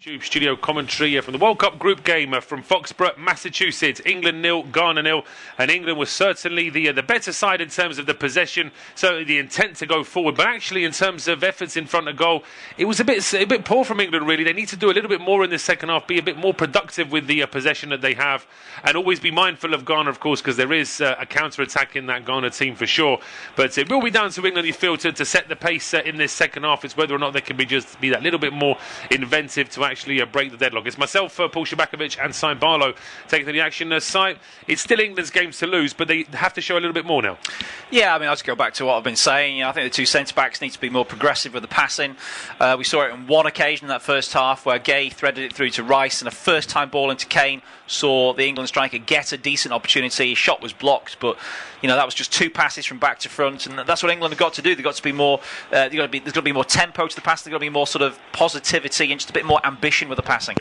YouTube studio commentary from the World Cup group game from Foxborough, Massachusetts. England 0, Ghana 0, and England was certainly the better side in terms of the possession, certainly the intent to go forward, but actually in terms of efforts in front of goal, it was a bit poor from England really. They need to do a little bit more in the second half, be a bit more productive with the possession that they have, and always be mindful of Ghana, of course, because there is a counter-attack in that Ghana team for sure. But it will be down to England, you feel, to set the pace in this second half. It's whether or not they can be that little bit more inventive to actually break the deadlock. It's myself, Paul Szczerbakowicz, and Si Barlow taking the action. Si, it's still England's games to lose, but they have to show a little bit more now. Yeah, I mean, I'll just go back to what I've been saying. I think the two centre-backs need to be more progressive with the passing. We saw it on one occasion in that first half where Gay threaded it through to Rice and a first-time ball into Kane saw the England striker get a decent opportunity. His shot was blocked, but that was just two passes from back to front, and that's what England have got to do. They've got to be more. There's got to be more tempo to the pass. There's got to be more sort of positivity and just a bit more ambition with the passing.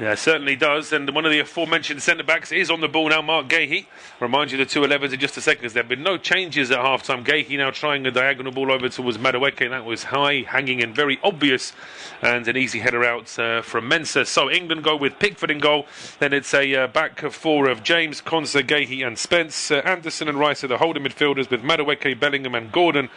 Yeah, it certainly does. And one of the aforementioned centre-backs is on the ball now, Mark Gahey. Remind you the 2-11s in just a second, because there have been no changes at half-time. Gahey now trying a diagonal ball over towards Madueke. That was high, hanging and very obvious, and an easy header out from Mensah. So England go with Pickford in goal. Then it's a back four of James, Konsa, Gahey and Spence. Anderson and Rice are the holding midfielders, with Madueke, Bellingham and Gordon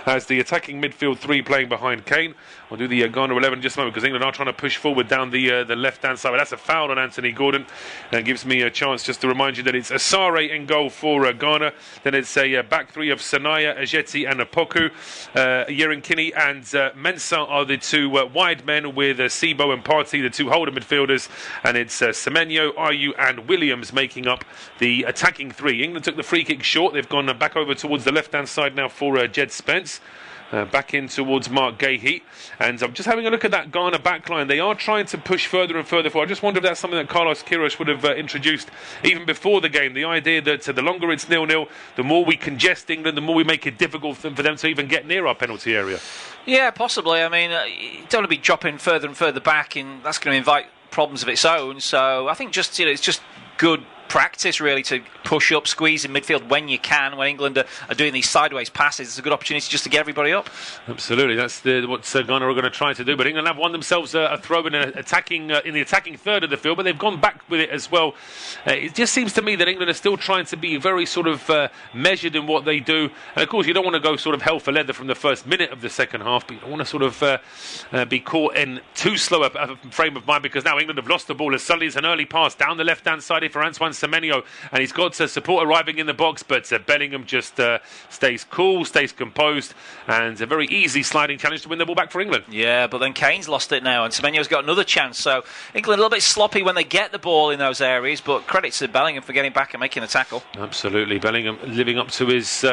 as the attacking midfield three playing behind Kane. We'll do the Ghana 11 in just a moment, because England are trying to push forward down the left-hand side. But that's a foul on Anthony Gordon. That gives me a chance just to remind you that it's Asare in goal for Ghana. Then it's a back three of Sanaya, Ajeti and Apoku. Yerinkini and Mensah are the two wide men, with Sibo and Partey, the two holder midfielders. And it's Semenyo, Ayew and Williams making up the attacking three. England took the free kick short. They've gone back over towards the left-hand side now for Jed Spence. Back in towards Mark Gahey, and I'm just having a look at that Ghana backline. They are trying to push further and further forward. I just wonder if that's something that Carlos Queiroz would have introduced even before the game. The idea that the longer it's 0-0, the more we congest England, the more we make it difficult for them to even get near our penalty area. Yeah, possibly. I mean, you don't want to be dropping further and further back, and that's going to invite problems of its own. So I think just it's just good practice really to push up, squeeze in midfield when you can. When England are doing these sideways passes, it's a good opportunity just to get everybody up. Absolutely, that's what Ghana are going to try to do. But England have won themselves a throw in the attacking third of the field, but they've gone back with it as well. It just seems to me that England are still trying to be very sort of measured in what they do. And of course, you don't want to go sort of hell for leather from the first minute of the second half, but you don't want to sort of be caught in too slow a frame of mind, because now England have lost the ball as suddenly as an early pass down the left-hand side for Antoine Semenyo, and he's got support arriving in the box, but Bellingham just stays cool, stays composed, and a very easy sliding challenge to win the ball back for England. Yeah, but then Kane's lost it now, and Semenyo's got another chance. So England a little bit sloppy when they get the ball in those areas, but credit to Bellingham for getting back and making the tackle. Absolutely, Bellingham living up to his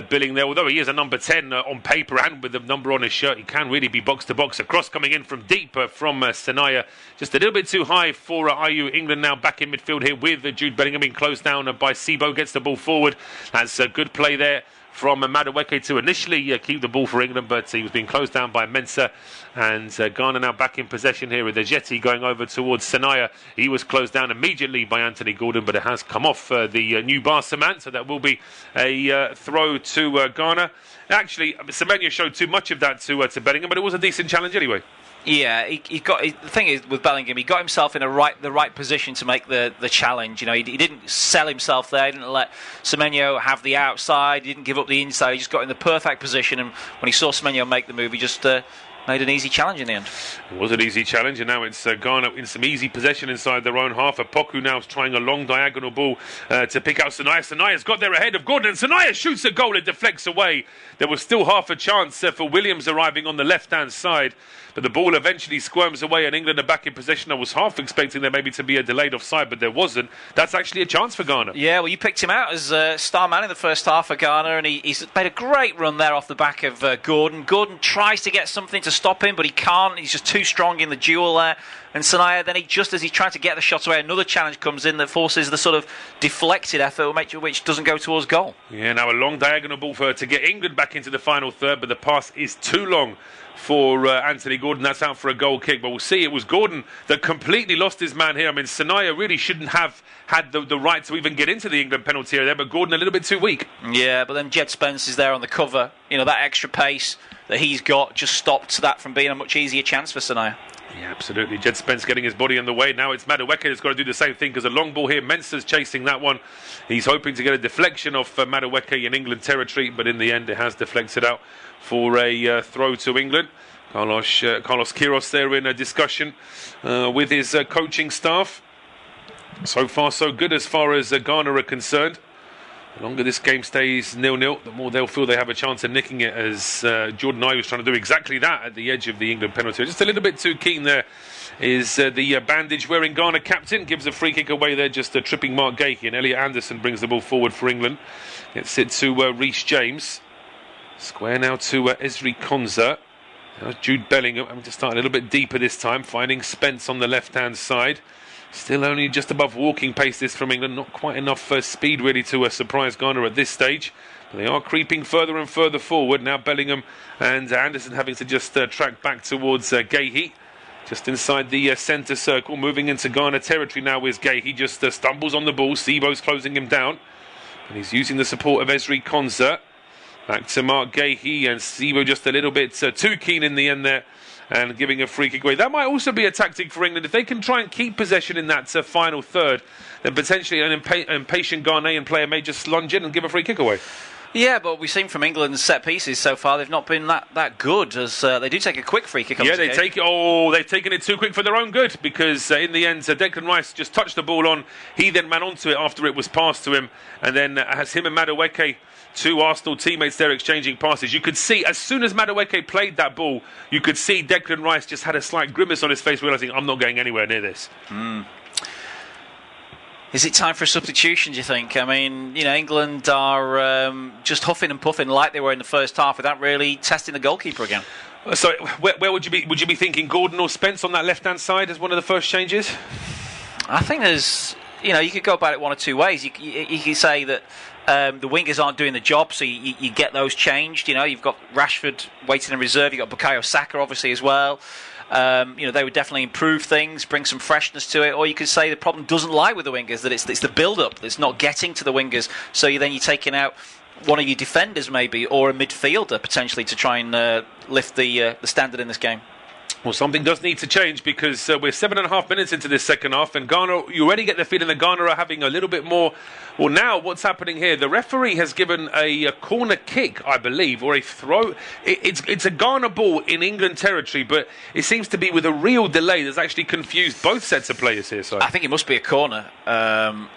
billing there. Although he is a number 10 on paper and with the number on his shirt, he can really be box to box. A cross coming in from deep from Sanaya, just a little bit too high for Ayew. England now back in midfield here with Jude Bellingham being closed down by Sibo. Gets the ball forward. That's a good play there from Madueke to initially keep the ball for England, but he was being closed down by Mensah. And Ghana now back in possession here with Ajeti going over towards Sanaya. He was closed down immediately by Anthony Gordon, but it has come off the new Barca man, so that will be a throw to Ghana. Actually, Semenyo showed too much of that to Bellingham, but it was a decent challenge anyway. Yeah, the thing is with Bellingham, he got himself in the right position to make the challenge. He didn't sell himself there. He didn't let Semenyo have the outside. He didn't give up the inside. He just got in the perfect position. And when he saw Semenyo make the move, he just made an easy challenge in the end. It was an easy challenge, and now it's Ghana in some easy possession inside their own half. Apoku now is trying a long diagonal ball to pick out Sanaya. Sanaya's got there ahead of Gordon, and Sanaya shoots a goal. It deflects away. There was still half a chance for Williams arriving on the left-hand side, but the ball eventually squirms away, and England are back in possession. I was half expecting there maybe to be a delayed offside, but there wasn't. That's actually a chance for Ghana. Yeah, well, you picked him out as star man in the first half for Ghana, and he's made a great run there off the back of Gordon. Gordon tries to get something to stop him, but he can't. He's just too strong in the duel there. And Sanaya, then just as he's trying to get the shot away, another challenge comes in that forces the sort of deflected effort, which doesn't go towards goal. Yeah, now a long diagonal ball to get England back into the final third, but the pass is too long for Anthony Gordon. That's out for a goal kick, but we'll see. It was Gordon that completely lost his man here. I mean, Sanaya really shouldn't have had the right to even get into the England penalty area there, but Gordon a little bit too weak. Yeah, but then Jed Spence is there on the cover. That extra pace that he's got just stopped that from being a much easier chance for Sanaya. Yeah, absolutely. Jed Spence getting his body in the way. Now it's Madueke that's got to do the same thing because a long ball here. Mensah's chasing that one. He's hoping to get a deflection off Madueke in England territory, but in the end it has deflected out for a throw to England. Carlos Queiroz there in a discussion with his coaching staff. So far so good as far as Ghana are concerned. The longer this game stays 0-0, the more they'll feel they have a chance of nicking it, as Jordan Ayew was trying to do exactly that at the edge of the England penalty. Just a little bit too keen there is the bandage-wearing Ghana captain. Gives a free kick away there, just tripping Mark Gahey, and Elliot Anderson brings the ball forward for England. Gets it to Reece James. Square now to Ezri Konsa. Now Jude Bellingham having to start a little bit deeper this time, finding Spence on the left-hand side. Still only just above walking pace this from England. Not quite enough speed really to surprise Ghana at this stage. But they are creeping further and further forward. Now Bellingham and Anderson having to just track back towards Gahey. Just inside the centre circle. Moving into Ghana territory now is Gahey. Just stumbles on the ball. Sibo's closing him down. And he's using the support of Ezri Konsa. Back to Mark Gahey, and Sibo just a little bit too keen in the end there, and giving a free kick away. That might also be a tactic for England. If they can try and keep possession in that final third, then potentially an impatient Ghanaian player may just lunge in and give a free kick away. Yeah, but we've seen from England's set pieces so far, they've not been that good, as they do take a quick free kick. Yeah, they've taken it too quick for their own good, because in the end, Declan Rice just touched the ball on. He then ran onto it after it was passed to him, and then as him and Madueke, two Arsenal teammates there exchanging passes. You could see, as soon as Madueke played that ball, you could see Declan Rice just had a slight grimace on his face, realising, I'm not going anywhere near this. Is it time for a substitution, do you think? I mean, England are just huffing and puffing like they were in the first half without really testing the goalkeeper again. So where would you be? Would you be thinking Gordon or Spence on that left-hand side as one of the first changes? I think there's, you could go about it one or two ways. You could say that the wingers aren't doing the job, so you get those changed. You've got Rashford waiting in reserve. You've got Bukayo Saka obviously as well. They would definitely improve things, bring some freshness to it. Or you could say the problem doesn't lie with the wingers, that it's the build-up that's not getting to the wingers. So you're taking out one of your defenders maybe, or a midfielder potentially, to try and lift the standard in this game. Well, something does need to change, because we're 7.5 minutes into this second half, and Ghana, you already get the feeling that Ghana are having a little bit more. Well, now what's happening here? The referee has given a corner kick, I believe, or a throw. It's a Ghana ball in England territory, but it seems to be with a real delay that's actually confused both sets of players here. So I think it must be a corner.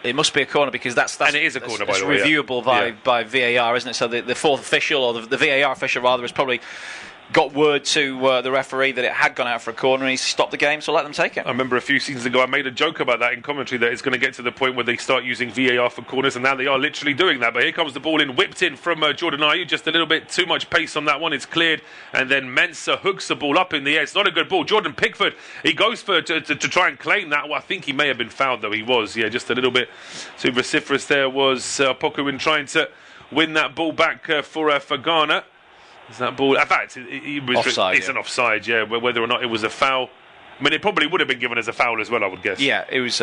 It must be a corner, because that's and it is a corner, by the way. Reviewable by VAR, isn't it? So the fourth official, or the VAR official rather, has probably got word to the referee that it had gone out for a corner, and he's stopped the game, so let them take it. I remember a few seasons ago I made a joke about that in commentary, that it's going to get to the point where they start using VAR for corners, and now they are literally doing that. But here comes the ball in, whipped in from Jordan Ayew, just a little bit too much pace on that one. It's cleared, and then Mensah hooks the ball up in the air. It's not a good ball. Jordan Pickford, he goes for to try and claim that. Well, I think he may have been fouled, though. He was, just a little bit too vociferous there was Poku in trying to win that ball back for Ghana. Is that ball? In fact, it was offside, it's an offside, whether or not it was a foul. I mean, it probably would have been given as a foul as well, I would guess. Yeah, it was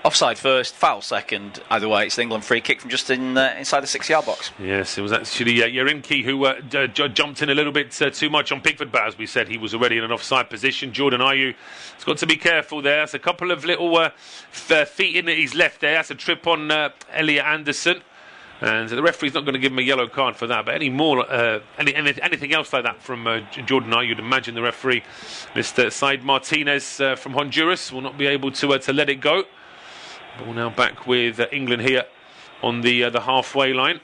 offside first, foul second. Either way, it's the England free kick from just inside the 6-yard box. Yes, it was actually Yarinki who jumped in a little bit too much on Pickford, but as we said, he was already in an offside position. Jordan Ayew has got to be careful there. That's a couple of little feet in his left there. That's a trip on Elliot Anderson. And the referee's not going to give him a yellow card for that. But anything else like that from Jordan Ayew, you'd imagine the referee, Mr. Said Martinez from Honduras, will not be able to let it go. Ball now back with England here on the halfway line.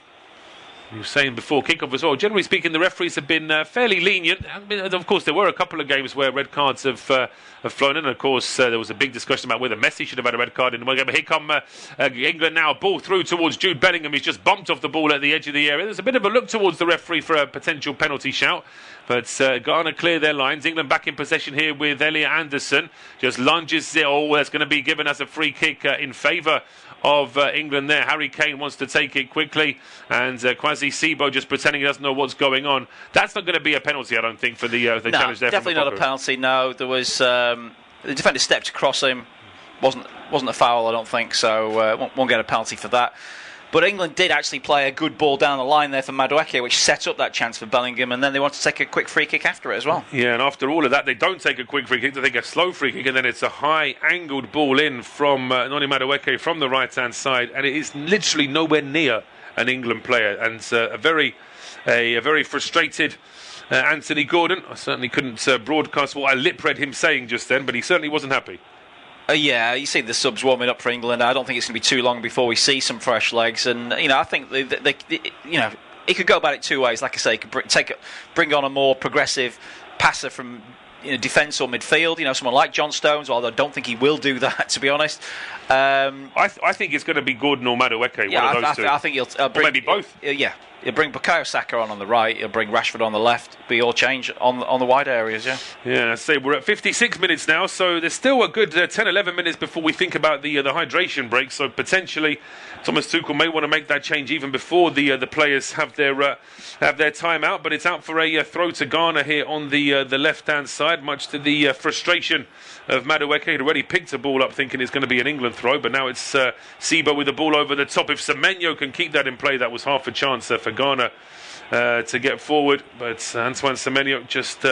You were saying before kickoff as well, generally speaking, the referees have been fairly lenient. Of course, there were a couple of games where red cards have flown in. And of course, there was a big discussion about whether Messi should have had a red card in one game. But here come England now, ball through towards Jude Bellingham. He's just bumped off the ball at the edge of the area. There's a bit of a look towards the referee for a potential penalty shout. But Ghana clear their lines. England back in possession here with Elliot Anderson. Just lunges it. Oh, that's going to be given as a free kick in favour of England there. Harry Kane wants to take it quickly, and Kwasi Sibo just pretending he doesn't know what's going on. That's not going to be a penalty, I don't think, for the challenge there. Definitely not a penalty. No, there was the defender stepped across him. Wasn't a foul, I don't think. So won't get a penalty for that. But England did actually play a good ball down the line there for Madueke, which set up that chance for Bellingham, and then they wanted to take a quick free kick after it as well. Yeah, and after all of that, they don't take a quick free kick, they take a slow free kick, and then it's a high-angled ball in from Noni Madueke from the right-hand side, and it is literally nowhere near an England player, and a very frustrated Anthony Gordon. I certainly couldn't broadcast what I lip-read him saying just then, but he certainly wasn't happy. Yeah, you see the subs warming up for England. I don't think it's going to be too long before we see some fresh legs. And I think they he could go about it two ways. Like I say, he could bring on a more progressive passer from defence or midfield. Someone like John Stones. Although I don't think he will do that, to be honest. I think it's going to be Gordon or Madueke. Yeah, one of those two. I think he'll bring, or maybe both. He'll bring Bukayo Saka on the right. He'll bring Rashford on the left. Be all change on the wide areas. Yeah, I say we're at 56 minutes now, so there's still a good 10-11 minutes before we think about the hydration break. So potentially, Thomas Tuchel may want to make that change even before the players have their time out. But it's out for a throw to Ghana here on the left-hand side, much to the frustration of Madueke. He'd already picked a ball up thinking it's going to be an England throw, but now it's Sibo with the ball over the top. If Semenyo can keep that in play, that was half a chance for Ghana to get forward. But Antoine Semenyo just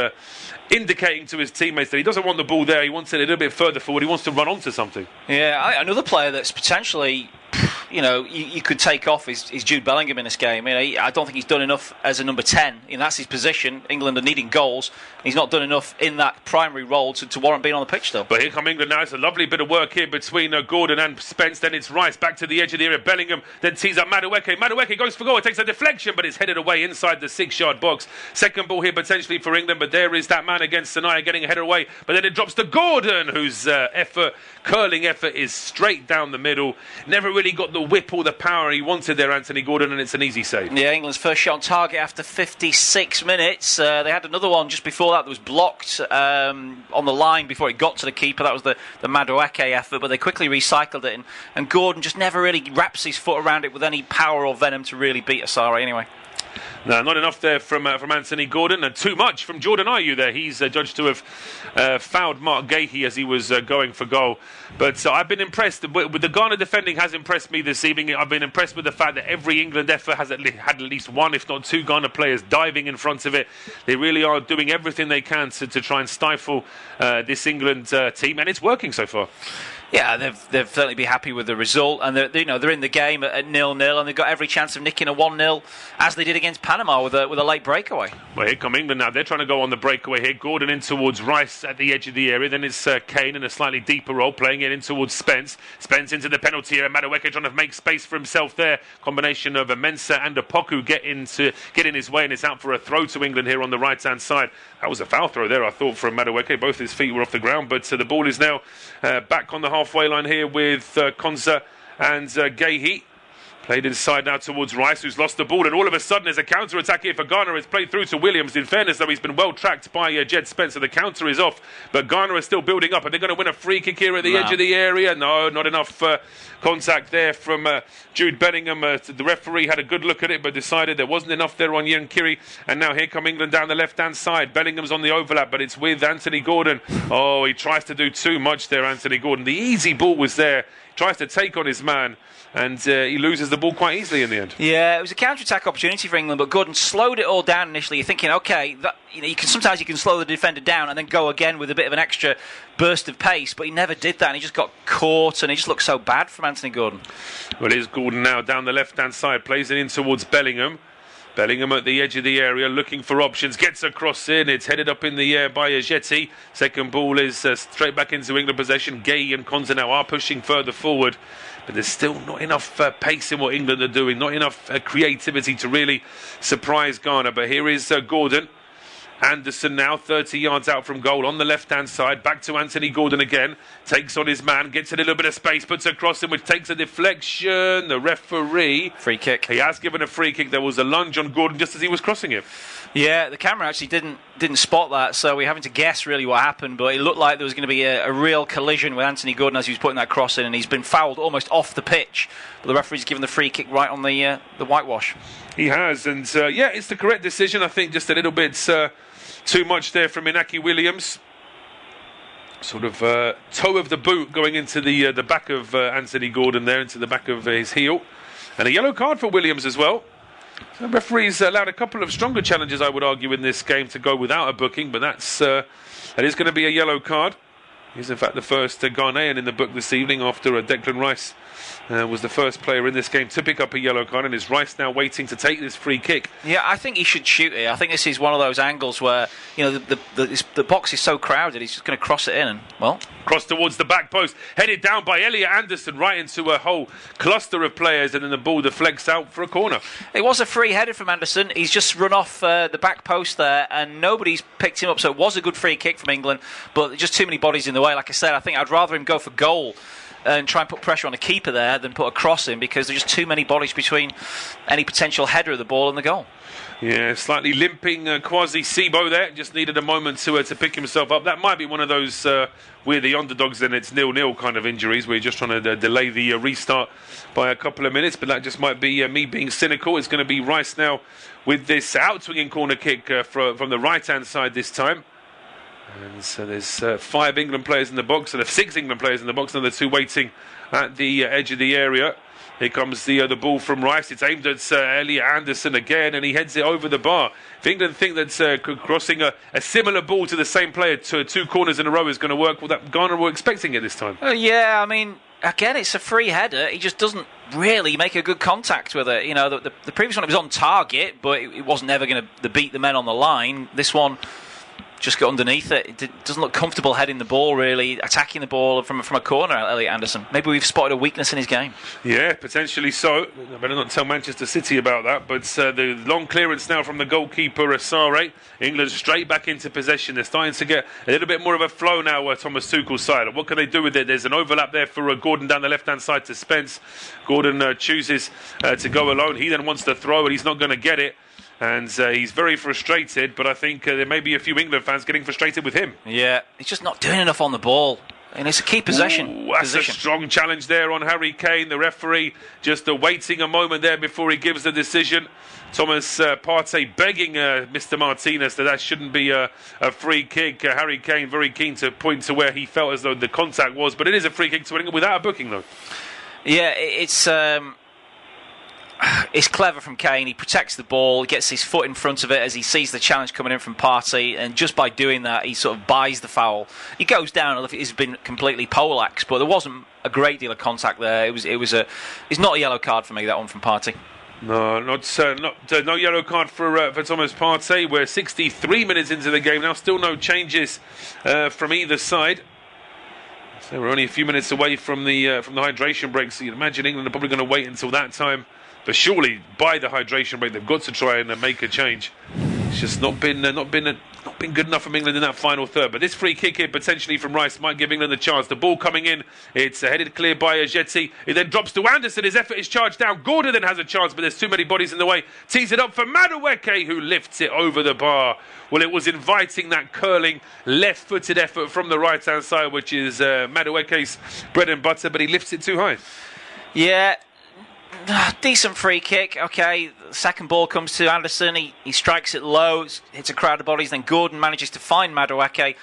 indicating to his teammates that he doesn't want the ball there. He wants it a little bit further forward. He wants to run onto something. Yeah, another player that's potentially... you could take off is Jude Bellingham in this game. I don't think he's done enough as a number 10. That's his position. England are needing goals. He's not done enough in that primary role to warrant being on the pitch still. But here come England now. It's a lovely bit of work here between Gordon and Spence. Then it's Rice back to the edge of the area. Bellingham then tees up Madueke. Madueke goes for goal. It takes a deflection, but it's headed away inside the 6-yard box. Second ball here potentially for England, but there is that man against Sanaya getting a header away. But then it drops to Gordon, whose curling effort is straight down the middle. Never really got the whip or the power he wanted there, Anthony Gordon, and it's an easy save. Yeah, England's first shot on target after 56 minutes. They had another one just before that was blocked on the line before it got to the keeper. That was the Madueke effort, but they quickly recycled it, and Gordon just never really wraps his foot around it with any power or venom to really beat Asare anyway. No, not enough there from Anthony Gordon, and too much from Jordan Ayew there. He's judged to have fouled Mark Gahey as he was going for goal. But I've been impressed with the Ghana defending. Has impressed me this evening. I've been impressed with the fact that every England effort has had at least one, if not two, Ghana players diving in front of it. They really are doing everything they can to try and stifle this England team, and it's working so far. Yeah, they've certainly be happy with the result, and they're in the game at 0-0, and they've got every chance of nicking a 1-0 as they did against Panama with a late breakaway. Well, here come England now. They're trying to go on the breakaway here. Gordon in towards Rice at the edge of the area. Then it's Kane in a slightly deeper role, playing it in towards Spence. Spence into the penalty area. Madueke trying to make space for himself there. Combination of Mensah and Opoku get in his way, and it's out for a throw to England here on the right-hand side. That was a foul throw there, I thought, from Madueke. Both his feet were off the ground, but the ball is now back on the halfway line here with Konsa and Gahey. Played inside now towards Rice, who's lost the ball, and all of a sudden there's a counter-attack here for Ghana. It's played through to Williams. In fairness, though, he's been well tracked by Jed Spencer. The counter is off, but Ghana is still building up. Are they going to win a free kick here at the edge of the area? No, not enough contact there from Jude Bellingham. The referee had a good look at it, but decided there wasn't enough there on Yankiri. And now here come England down the left-hand side. Bellingham's on the overlap, but it's with Anthony Gordon. Oh, he tries to do too much there, Anthony Gordon. The easy ball was there. Tries to take on his man, and he loses the ball quite easily in the end. Yeah, it was a counter-attack opportunity for England, but Gordon slowed it all down initially. You're thinking, okay, you can slow the defender down and then go again with a bit of an extra burst of pace, but he never did that, and he just got caught, and he just looked so bad from Anthony Gordon. Well, here's Gordon now down the left-hand side, plays it in towards Bellingham. Bellingham at the edge of the area, looking for options, gets across in, it's headed up in the air by Ajeti. Second ball is straight back into England possession. Gay and Konsa now are pushing further forward, but there's still not enough pace in what England are doing, not enough creativity to really surprise Ghana. But here is Gordon. Anderson now 30 yards out from goal on the left-hand side. Back to Anthony Gordon again. Takes on his man, gets a little bit of space, puts across him, which takes a deflection. The referee... Free kick. He has given a free kick. There was a lunge on Gordon just as he was crossing it. Yeah, the camera actually didn't spot that, so we're having to guess really what happened, but it looked like there was going to be a real collision with Anthony Gordon as he was putting that cross in, and he's been fouled almost off the pitch. But the referee's given the free kick right on the whitewash. He has, and it's the correct decision. I think just a little bit too much there from Inaki Williams. Sort of toe of the boot going into the back of Anthony Gordon there, into the back of his heel. And a yellow card for Williams as well. The referees allowed a couple of stronger challenges, I would argue, in this game to go without a booking, but that is going to be a yellow card. He's in fact the first Ghanaian in the book this evening after Declan Rice was the first player in this game to pick up a yellow card, and is Rice now waiting to take this free kick? Yeah, I think he should shoot it. I think this is one of those angles where, the box is so crowded, he's just going to cross it in and, well... Cross towards the back post, headed down by Elliot Anderson right into a whole cluster of players, and then the ball deflects out for a corner. It was a free header from Anderson. He's just run off the back post there, and nobody's picked him up, so it was a good free kick from England, but just too many bodies in the way. Like I said, I think I'd rather him go for goal and try and put pressure on the keeper there than put a cross in, because there's just too many bodies between any potential header of the ball and the goal. Yeah, slightly limping Kwasi Sibo there. Just needed a moment to pick himself up. That might be one of those we're the underdogs and it's 0-0 kind of injuries, where you're just trying to delay the restart by a couple of minutes. But that just might be me being cynical. It's going to be Rice now with this out-swinging corner kick from the right-hand side this time. And so there's 5 England players in the box, and 6 England players in the box, and the 2 waiting at the edge of the area. Here comes the ball from Rice. It's aimed at Elliot Anderson again, and he heads it over the bar. If England think that crossing a similar ball to the same player to 2 corners in a row is going to work, well, that Ghana were expecting it this time. Yeah, I mean, again, it's a free header. He just doesn't really make a good contact with it. The previous one, it was on target, but it wasn't ever going to beat the men on the line. This one just got underneath it. It doesn't look comfortable heading the ball, really, attacking the ball from a corner, Elliot Anderson. Maybe we've spotted a weakness in his game. Yeah, potentially so. I better not tell Manchester City about that. But the long clearance now from the goalkeeper, Asare. England straight back into possession. They're starting to get a little bit more of a flow now, Thomas Tuchel's side. What can they do with it? There's an overlap there for Gordon down the left-hand side to Spence. Gordon chooses to go alone. He then wants to throw, and he's not going to get it. And he's very frustrated, but I think there may be a few England fans getting frustrated with him. Yeah, he's just not doing enough on the ball. And it's a key possession. Ooh, that's a strong challenge there on Harry Kane. The referee just waiting a moment there before he gives the decision. Thomas Partey begging Mr. Martinez that shouldn't be a free kick. Harry Kane very keen to point to where he felt as though the contact was, but it is a free kick to England without a booking, though. Yeah, it's clever from Kane. He protects the ball, he gets his foot in front of it as he sees the challenge coming in from Partey, and just by doing that, he sort of buys the foul. He goes down, if it's been completely poleaxed, but there wasn't a great deal of contact there. It's not a yellow card for me, that one from Partey. No, no yellow card for Thomas Partey. We're 63 minutes into the game now, still no changes from either side. So we're only a few minutes away from the hydration break. So you'd imagine England are probably going to wait until that time. But surely, by the hydration break, they've got to try and make a change. It's just not been good enough from England in that final third. But this free kick here, potentially from Rice, might give England a chance. The ball coming in, it's headed clear by Ajeti. It then drops to Anderson. His effort is charged down. Gordon then has a chance, but there's too many bodies in the way. Tees it up for Madueke, who lifts it over the bar. Well, it was inviting that curling, left-footed effort from the right-hand side, which is Madueke's bread and butter, but he lifts it too high. Yeah. Decent free kick. Okay, the second ball comes to Anderson. He strikes it low, hits a crowd of bodies. Then Gordon manages to find Madueke.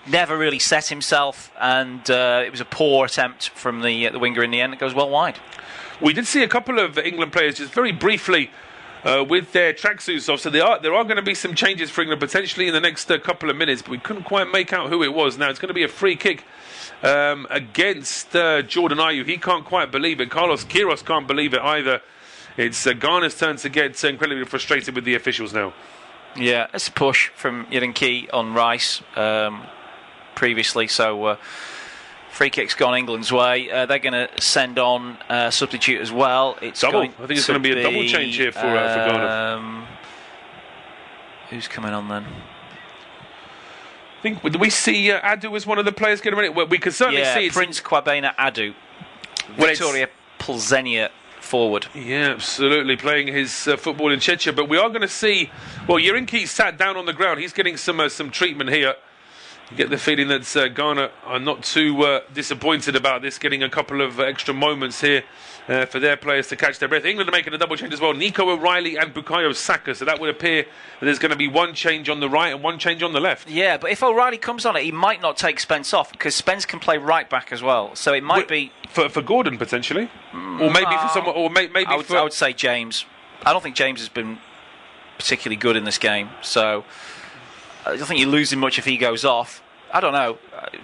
Never really set himself, and it was a poor attempt from the winger in the end. It goes well wide. We did see a couple of England players just very briefly with their tracksuits off. So there are going to be some changes for England potentially in the next couple of minutes, but we couldn't quite make out who it was. Now it's going to be a free kick against Jordan Ayew. He can't quite believe it. Carlos Queiroz can't believe it either. It's Ghana's turn to get incredibly frustrated with the officials now. Yeah, it's a push from Yerenki on Rice previously, so free kick's gone England's way. They're going to send on a substitute as well. It's double. I think it's going to be a double change here for Ghana. Who's coming on then? I think, did we see Adu as one of the players getting ready? Well, we can certainly see it. Prince Kwabena Adu. Victoria Plzenia forward. Yeah, absolutely. Playing his football in Czechia. But we are going to see... Well, Yerenki sat down on the ground. He's getting some treatment here. You get the feeling that Ghana are not too disappointed about this, getting a couple of extra moments here for their players to catch their breath. England are making a double change as well. Nico O'Reilly and Bukayo Saka. So that would appear that there's going to be one change on the right and one change on the left. Yeah, but if O'Reilly comes on it, he might not take Spence off because Spence can play right back as well. So it might be for Gordon potentially, or maybe for someone, or maybe I would say James. I don't think James has been particularly good in this game. So I don't think you're losing much if he goes off. I don't know.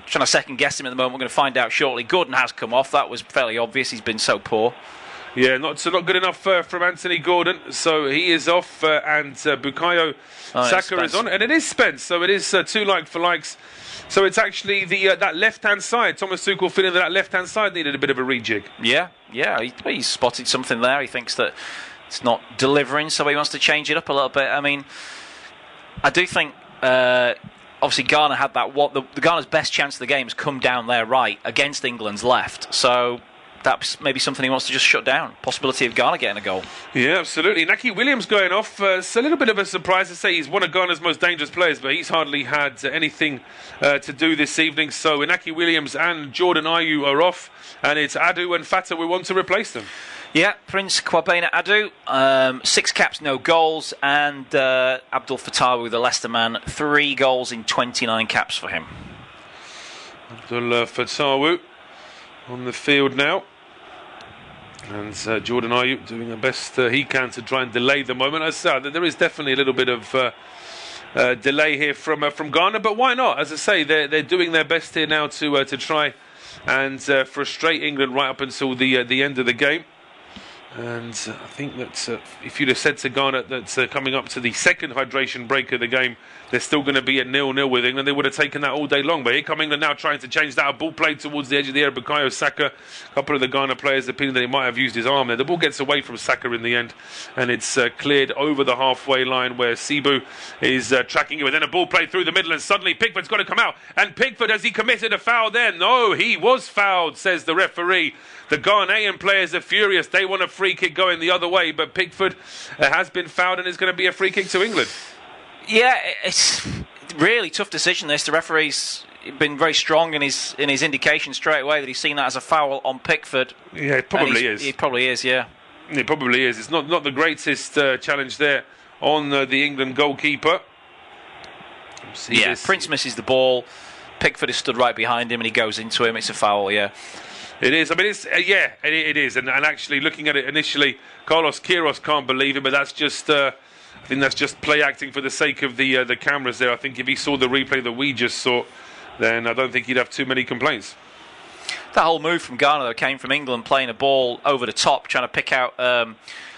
Trying to second guess him at the moment. We're going to find out shortly. Gordon has come off. That was fairly obvious. He's been so poor. Yeah, not good enough from Anthony Gordon. So he is off, and Bukayo Saka is on, and it is Spence. So it is two like for likes. So it's actually the that left-hand side. Thomas Tuchel feeling that left-hand side needed a bit of a rejig. Yeah. He's spotted something there. He thinks that it's not delivering, so he wants to change it up a little bit. I mean, I do think. Obviously, Ghana had that. The Ghana's best chance of the game has come down their right against England's left. So that's maybe something he wants to just shut down. Possibility of Ghana getting a goal. Yeah, absolutely. Naki Williams going off. It's a little bit of a surprise to say he's one of Ghana's most dangerous players, but he's hardly had anything to do this evening. So Inaki Williams and Jordan Ayew are off, and it's Adu and Fata we want to replace them. Yeah, Prince Kwabena Adu, 6 caps, no goals, and Abdul Fatawu, the Leicester man, 3 goals in 29 caps for him. Abdul Fatawu on the field now. And Jordan Ayew doing the best he can to try and delay the moment. As I say, there is definitely a little bit of delay here from Ghana, but why not? As I say, they're doing their best here now to try and frustrate England right up until the end of the game. And I think that if you'd have said to Ghana that coming up to the second hydration break of the game, they're still going to be at 0-0 with England, they would have taken that all day long. But here come England now trying to change that. A ball played towards the edge of the area. Bukayo Saka, a couple of the Ghana players opinion that he might have used his arm there. The ball gets away from Saka in the end, and it's cleared over the halfway line where Sibu is tracking it. But then a ball played through the middle, and suddenly Pickford's got to come out. And Pickford, has he committed a foul there? No, he was fouled, says the referee. The Ghanaian players are furious. They want a free kick going the other way, but Pickford has been fouled and is going to be a free kick to England. Yeah, it's really tough decision this. The referee's been very strong in his indication straight away that he's seen that as a foul on Pickford. Yeah, it probably is. It probably is, yeah. It probably is. It's not the greatest challenge there on the England goalkeeper. Prince misses the ball. Pickford is stood right behind him and he goes into him. It's a foul, yeah. It is. I mean, it's it is. And actually, looking at it initially, Carlos Queiroz can't believe it, but that's just. I think that's just play acting for the sake of the cameras there. I think if he saw the replay that we just saw, then I don't think he'd have too many complaints. That whole move from Ghana, though, came from England playing a ball over the top, trying to pick out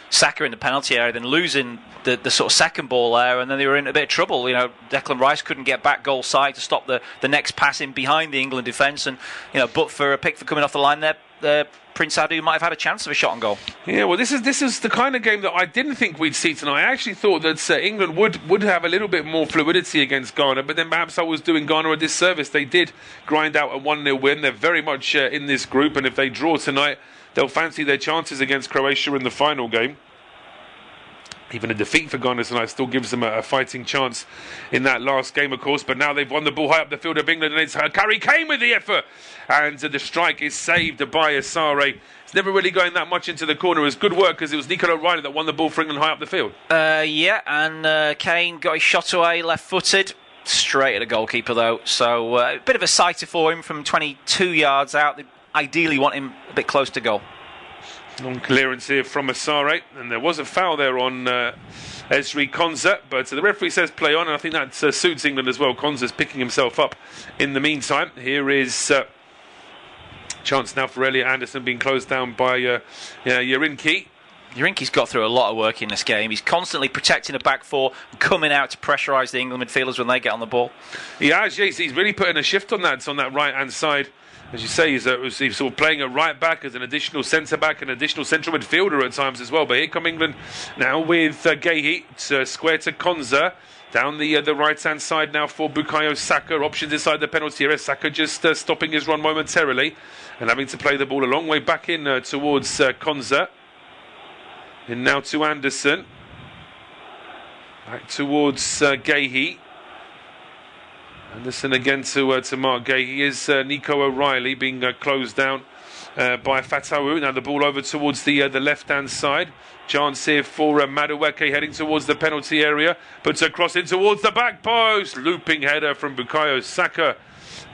Saka in the penalty area, then losing the sort of second ball there, and then they were in a bit of trouble. You know, Declan Rice couldn't get back goal side to stop the next pass in behind the England defence, and but for a Pickford coming off the line there, Prince Adu might have had a chance of a shot on goal. Yeah, well, this is the kind of game that I didn't think we'd see tonight. I actually thought that England would have a little bit more fluidity against Ghana, but then perhaps I was doing Ghana a disservice. They did grind out a 1-0 win. They're very much in this group, and if they draw tonight, they'll fancy their chances against Croatia in the final game. Even a defeat for Ghana tonight still gives them a fighting chance in that last game, of course. But now they've won the ball high up the field of England, and it's Harry Kane with the effort. And the strike is saved by Asare. It's never really going that much into the corner. It was good work because it was Nico O'Reilly that won the ball for England high up the field. And Kane got his shot away, left-footed. Straight at the goalkeeper, though. So a bit of a sighter for him from 22 yards out. They ideally want him a bit close to goal. Long clearance here from Asare, and there was a foul there on Esri Konza, but the referee says play on, and I think that suits England as well. Konza's picking himself up in the meantime. Here is chance now for Elliot Anderson being closed down by Yarinki. Yarinki's got through a lot of work in this game. He's constantly protecting a back four, coming out to pressurise the England midfielders when they get on the ball. He has, yes. He's really putting a shift on that right-hand side. As you say, he's sort of playing at right back as an additional centre-back, an additional central midfielder at times as well. But here come England now with Gehi, square to Konza. Down the right-hand side now for Bukayo Saka. Options inside the penalty area. Saka just stopping his run momentarily and having to play the ball a long way back in towards Konza. And now to Anderson. Back towards Gehi. Anderson again to Mark Gay. He is Nico O'Reilly being closed down by Fatawu. Now the ball over towards the left-hand side. Chance here for Madueke heading towards the penalty area. Puts a cross in towards the back post. Looping header from Bukayo Saka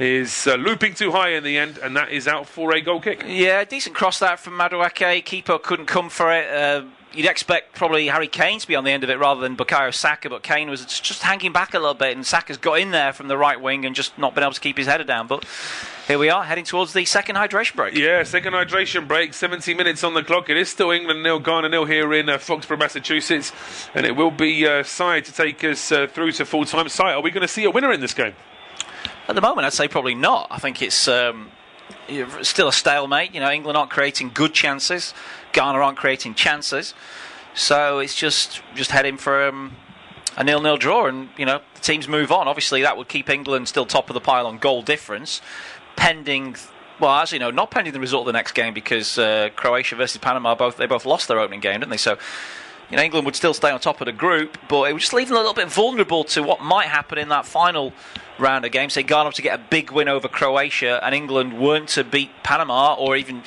is looping too high in the end, and that is out for a goal kick. Yeah, decent cross that from Madueke. Keeper couldn't come for it. You'd expect probably Harry Kane to be on the end of it rather than Bukayo Saka, but Kane was just hanging back a little bit, and Saka's got in there from the right wing and just not been able to keep his header down. But here we are, heading towards the second hydration break. Yeah, second hydration break, 70 minutes on the clock. It is still England 0, Ghana 0 here in Foxborough, Massachusetts, and it will be Sai to take us through to full-time. Sai, are we going to see a winner in this game? At the moment, I'd say probably not. I think it's still a stalemate. England aren't creating good chances. Ghana aren't creating chances. So it's just heading for a 0-0 draw, and the teams move on. Obviously, that would keep England still top of the pile on goal difference, pending. Well, actually, no, not pending the result of the next game, because Croatia versus Panama both lost their opening game, didn't they? So England would still stay on top of the group, but it would just leave them a little bit vulnerable to what might happen in that final round of games. Say Ghana to get a big win over Croatia, and England weren't to beat Panama, or even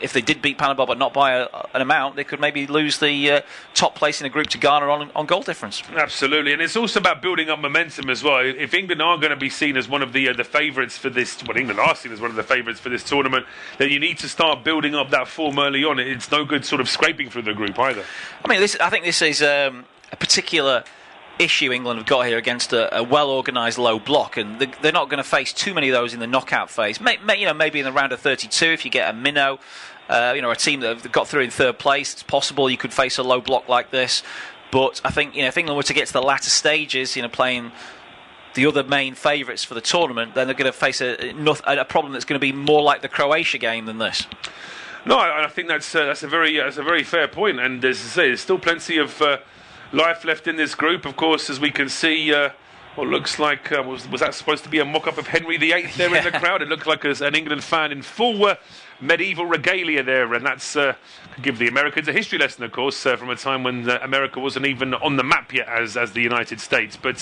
if they did beat Panama but not by an amount, they could maybe lose the top place in the group to Ghana on goal difference. Absolutely, and it's also about building up momentum as well. If England are going to be seen as one of the favourites for this, England are seen as one of the favourites for this tournament, then you need to start building up that form early on. It's no good sort of scraping through the group either. I think this is a particular issue England have got here against a well-organised low block, and they're not going to face too many of those in the knockout phase. Maybe in the round of 32, if you get a minnow, a team that have got through in third place, it's possible you could face a low block like this. But I think if England were to get to the latter stages, playing the other main favourites for the tournament, then they're going to face a problem that's going to be more like the Croatia game than this. No, I think that's a very fair point, and as I say, there's still plenty of life left in this group. Of course, as we can see, what looks like was that supposed to be a mock-up of Henry VIII there in the crowd? It looked like an England fan in full medieval regalia there, and that's could give the Americans a history lesson, of course, from a time when America wasn't even on the map yet as the United States. But